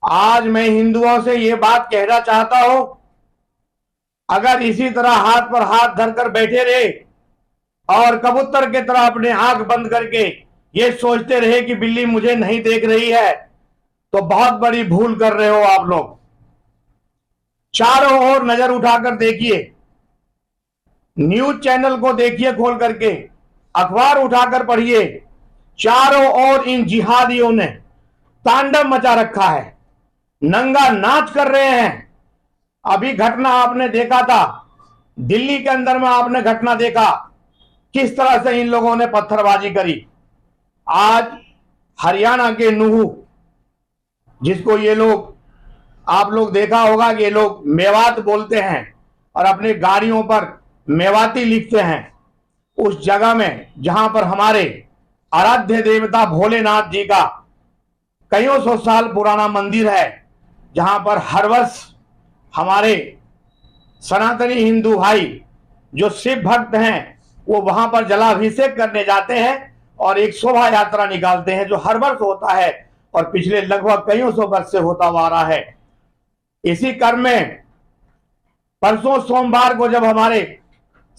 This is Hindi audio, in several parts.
आज मैं हिंदुओं से ये बात कहना चाहता हूं, अगर इसी तरह हाथ पर हाथ धरकर बैठे रहे और कबूतर की तरह अपने आंख बंद करके ये सोचते रहे कि बिल्ली मुझे नहीं देख रही है, तो बहुत बड़ी भूल कर रहे हो आप लोग। चारों ओर नजर उठाकर देखिए, न्यूज चैनल को देखिए खोल करके, अखबार उठाकर पढ़िए, चारों ओर इन जिहादियों ने तांडव मचा रखा है, नंगा नाच कर रहे हैं। अभी घटना आपने देखा था दिल्ली के अंदर में, आपने घटना देखा किस तरह से इन लोगों ने पत्थरबाजी करी। आज हरियाणा के नूह, जिसको ये लोग, आप लोग देखा होगा कि ये लोग मेवात बोलते हैं और अपनी गाड़ियों पर मेवाती लिखते हैं, उस जगह में जहां पर हमारे आराध्य देवता भोलेनाथ जी का कईयों सौ साल पुराना मंदिर है, जहां पर हर वर्ष हमारे सनातनी हिंदू भाई जो शिव भक्त हैं वो वहां पर जलाभिषेक करने जाते हैं और एक शोभा यात्रा निकालते हैं, जो हर वर्ष होता है और पिछले लगभग कईयों सौ वर्ष से होता आ रहा है। इसी क्रम में परसों सोमवार को जब हमारे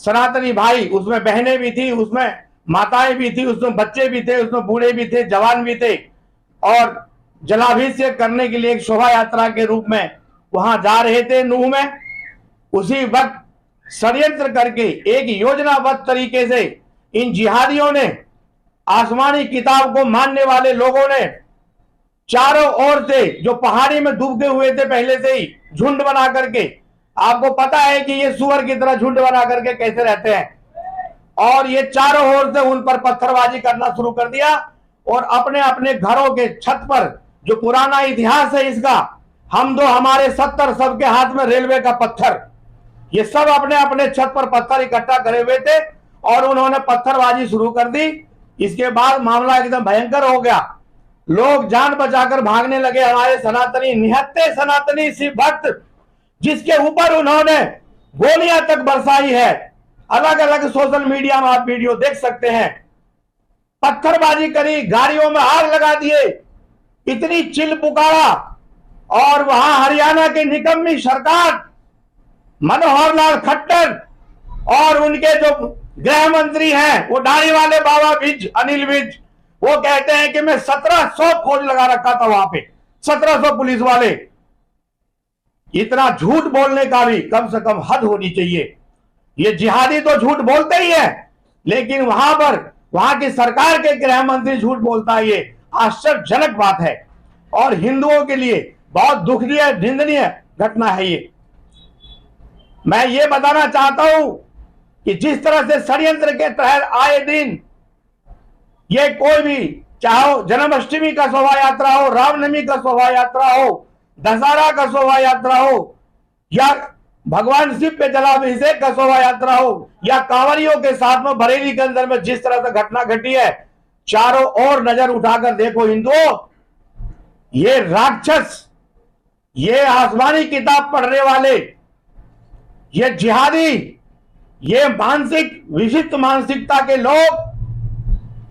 सनातनी भाई, उसमें बहनें भी थी, उसमें माताएं भी थी, उसमें बच्चे भी थे, उसमें बूढ़े भी थे, जवान भी थे, और जलाभिषेक करने के लिए एक शोभा यात्रा के रूप में वहां जा रहे थे नूह में, उसी वक्त षड्यंत्र करके एक योजनाबद्ध तरीके से इन जिहादियों ने, आसमानी किताब को मानने वाले लोगों ने चारों ओर से, जो पहाड़ी में डूबे हुए थे पहले से ही, झुंड बना करके, आपको पता है कि ये सुअर की तरह झुंड बना करके कैसे रहते हैं, और ये चारों ओर से उन पर पत्थरबाजी करना शुरू कर दिया और अपने अपने घरों के छत पर, जो पुराना इतिहास है इसका, हम दो हमारे 70 सबके हाथ में रेलवे का पत्थर, ये सब अपने अपने छत पर पत्थर इकट्ठा करे हुए थे और उन्होंने पत्थरबाजी शुरू कर दी। इसके बाद मामला एकदम भयंकर हो गया, लोग जान बचाकर भागने लगे। हमारे सनातनी, निहत्थे सनातनी शिव भक्त, जिसके ऊपर उन्होंने गोलियां तक बरसाई है, अलग अलग सोशल मीडिया में आप वीडियो देख सकते हैं, पत्थरबाजी करी, गाड़ियों में आग लगा दिए, इतनी चिल पुकारा। और वहां हरियाणा की निकम्मी सरकार, मनोहर लाल खट्टर और उनके जो गृह मंत्री हैं वो दाढ़ी वाले बाबा विज, अनिल विज, वो कहते हैं कि मैं 1700 फौज लगा रखा था वहां पे, 1700 पुलिस वाले। इतना झूठ बोलने का भी कम से कम हद होनी चाहिए। ये जिहादी तो झूठ बोलते ही है, लेकिन वहां पर वहां की सरकार के गृह मंत्री झूठ बोलता है, ये आश्चर्यजनक बात है और हिंदुओं के लिए बहुत दुखनीय, निंदनीय घटना है ये। मैं ये बताना चाहता हूं कि जिस तरह से षड्यंत्र के तहत आए दिन ये कोई भी, चाहे जन्माष्टमी का शोभा यात्रा हो, रामनवमी का शोभा यात्रा हो, दशहरा का शोभा यात्रा हो, या भगवान शिव पे जलाभिषेक का शोभा यात्रा हो, या कांवरियों के साथ में बरेली के अंदर में जिस तरह से घटना घटी है, चारों ओर नजर उठाकर देखो हिंदुओं, ये राक्षस, ये आसमानी किताब पढ़ने वाले, ये जिहादी, ये मानसिक विशिष्ट मानसिकता के लोग,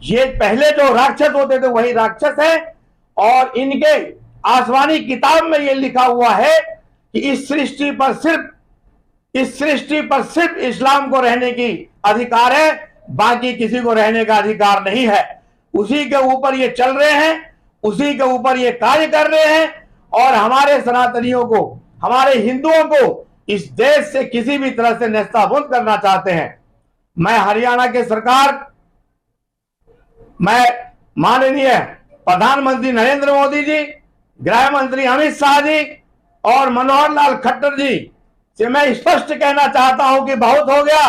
ये पहले जो राक्षस होते थे वही राक्षस है। और इनके आसमानी किताब में ये लिखा हुआ है कि इस सृष्टि पर सिर्फ इस्लाम को रहने की अधिकार है, बाकी किसी को रहने का अधिकार नहीं है। उसी के ऊपर ये चल रहे हैं, उसी के ऊपर ये कार्य कर रहे हैं और हमारे सनातनियों को, हमारे हिंदुओं को इस देश से किसी भी तरह से नेस्ताभूत करना चाहते हैं। मैं हरियाणा के सरकार, मैं माननीय प्रधानमंत्री नरेंद्र मोदी जी, गृह मंत्री अमित शाह जी और मनोहर लाल खट्टर जी से मैं स्पष्ट कहना चाहता हूं कि बहुत हो गया।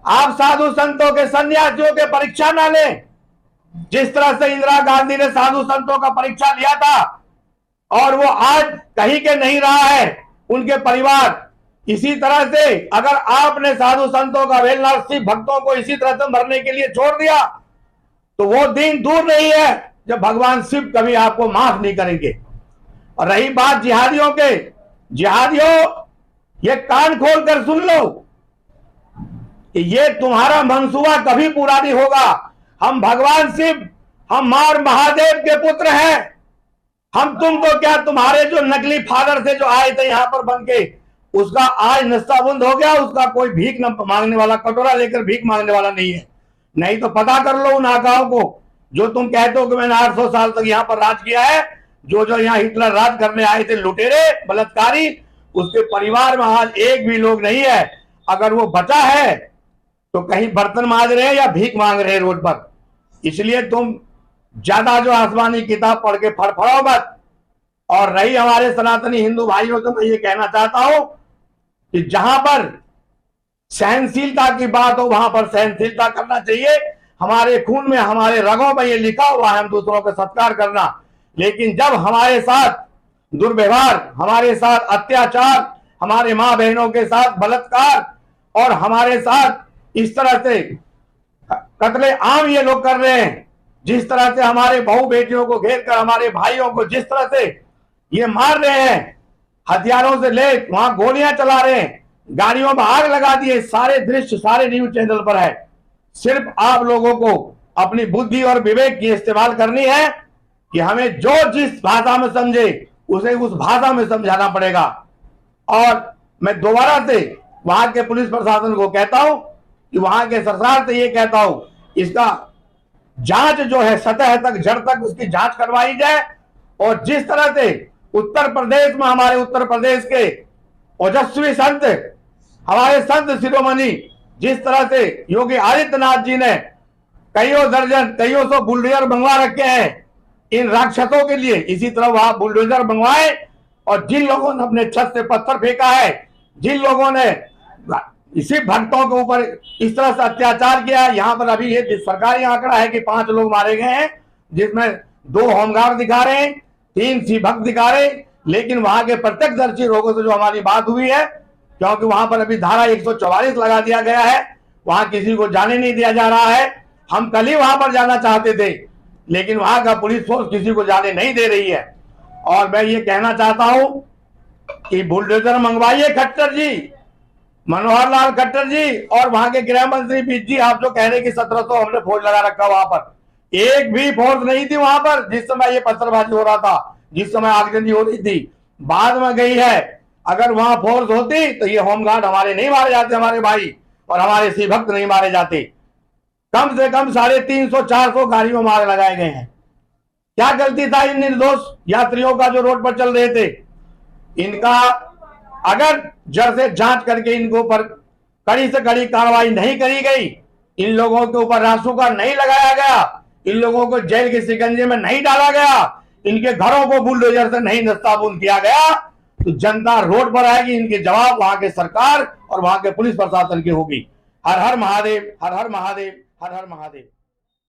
आप साधु संतों के, सन्यासियों के परीक्षा ना लें। जिस तरह से इंदिरा गांधी ने साधु संतों का परीक्षा लिया था और वो आज कहीं के नहीं रहा है, उनके परिवार, इसी तरह से अगर आपने साधु संतों का, वेलनाथ शिव भक्तों को इसी तरह से मरने के लिए छोड़ दिया तो वो दिन दूर नहीं है जब भगवान शिव कभी आपको माफ नहीं करेंगे। और रही बात जिहादियों के, जिहादियों ये कान खोल कर सुन लो कि ये तुम्हारा मंसूबा कभी पूरा नहीं होगा। हम भगवान शिव, हम मार महादेव के पुत्र हैं, हम तुम तो क्या, तुम्हारे जो नकली फादर थे जो आए थे यहाँ पर बन के, उसका आज नस्ताबंद हो गया। उसका कोई भीख न मांगने वाला, कटोरा लेकर भीख मांगने वाला नहीं है। नहीं तो पता कर लो उन आकाओं को जो तुम कहते हो कि मैंने 800 साल तक यहाँ पर राज किया है। जो जो यहाँ हिटलर राज करने आए थे, लुटेरे बलात्कारी, उसके परिवार में आज एक भी लोग नहीं है। अगर वो बचा है तो कहीं बर्तन मांज रहे हैं या भीख मांग रहे हैं रोड पर। इसलिए तुम ज्यादा जो आसमानी किताब पढ़ के फड़फड़ाओ मत। और रही हमारे सनातनी हिंदू भाइयों से मैं ये कहना चाहता हूं कि जहां पर सहनशीलता की बात हो वहां पर सहनशीलता करना चाहिए। हमारे खून में, हमारे रगों में ये लिखा हुआ है हम दूसरों का सत्कार करना। लेकिन जब हमारे साथ दुर्व्यवहार, हमारे साथ अत्याचार, हमारे मां बहनों के साथ बलात्कार और हमारे साथ इस तरह से कत्ले आम ये लोग कर रहे हैं, जिस तरह से हमारे बहू बेटियों को घेर कर हमारे भाइयों को जिस तरह से ये मार रहे हैं, हथियारों से ले वहां गोलियां चला रहे हैं, गाड़ियों में आग लगा दिए, सारे दृश्य सारे न्यूज चैनल पर है। सिर्फ आप लोगों को अपनी बुद्धि और विवेक की इस्तेमाल करनी है कि हमें जो जिस भाषा में समझे उसे उस भाषा में समझाना पड़ेगा। और मैं दोबारा से वहां के पुलिस प्रशासन को कहता हूं कि वहां के सरकार से ये कहता हूं, इसका जांच जो है सतह तक, जड़ तक उसकी जांच करवाई जाए। और जिस तरह से उत्तर प्रदेश में, हमारे उत्तर प्रदेश के ओजस्वी संत, हमारे संत शिरोमणि, जिस तरह से योगी आदित्यनाथ जी ने कईयों दर्जन, कईयों सौ बुलडोजर मंगवा रखे हैं इन राक्षसों के लिए, इसी तरह वहां बुलडोजर मंगवाए। और जिन लोगों ने अपने छत से पत्थर फेंका है, जिन लोगों ने इसी भक्तों के ऊपर इस तरह से अत्याचार किया, यहाँ पर अभी ये सरकारी आंकड़ा है कि 5 लोग मारे गए हैं, जिसमें 2 होमगार्ड दिखा रहे हैं, 3 शिव भक्त दिखा रहे हैं। लेकिन वहां के प्रत्यक्षदर्शी लोगों से जो हमारी बात हुई है, क्योंकि वहां पर अभी धारा 144 लगा दिया गया है, वहां किसी को जाने नहीं दिया जा रहा है। हम कल ही वहां पर जाना चाहते थे, लेकिन वहां का पुलिस फोर्स किसी को जाने नहीं दे रही है। और मैं ये कहना चाहता हूं कि बुलडोजर मंगवाइए खट्टर जी, मनोहर लाल खट्टर जी, और वहां के गृह मंत्री बीज जी, आप जो कह रहे कि 1700 हमने फौज लगा रखा, वहां पर एक भी फोर्स नहीं थी वहां पर जिस समय ये पत्थरबाजी हो रहा था, जिस समय आगजनी हो रही थी। बाद में गई है। अगर वहां फोर्स होती तो ये होमगार्ड हमारे नहीं मारे जाते, हमारे भाई और हमारे शिव भक्त नहीं मारे जाते। कम से कम 350-400 गाड़ियों मारे लगाए गए हैं। क्या गलती था इन निर्दोष यात्रियों का जो रोड पर चल रहे थे? इनका अगर जड़ से जांच करके इनको पर कड़ी से कड़ी कार्रवाई नहीं करी गई, इन लोगों के ऊपर रासुका नहीं लगाया गया, इन लोगों को जेल के शिकंजे में नहीं डाला गया, इनके घरों को बुलडोजर से नहीं नस्ताबूद किया गया, तो जनता रोड पर आएगी। इनके जवाब वहां के सरकार और वहां के पुलिस प्रशासन की होगी। हर हर महादेव, हर हर महादेव, हर हर महादेव।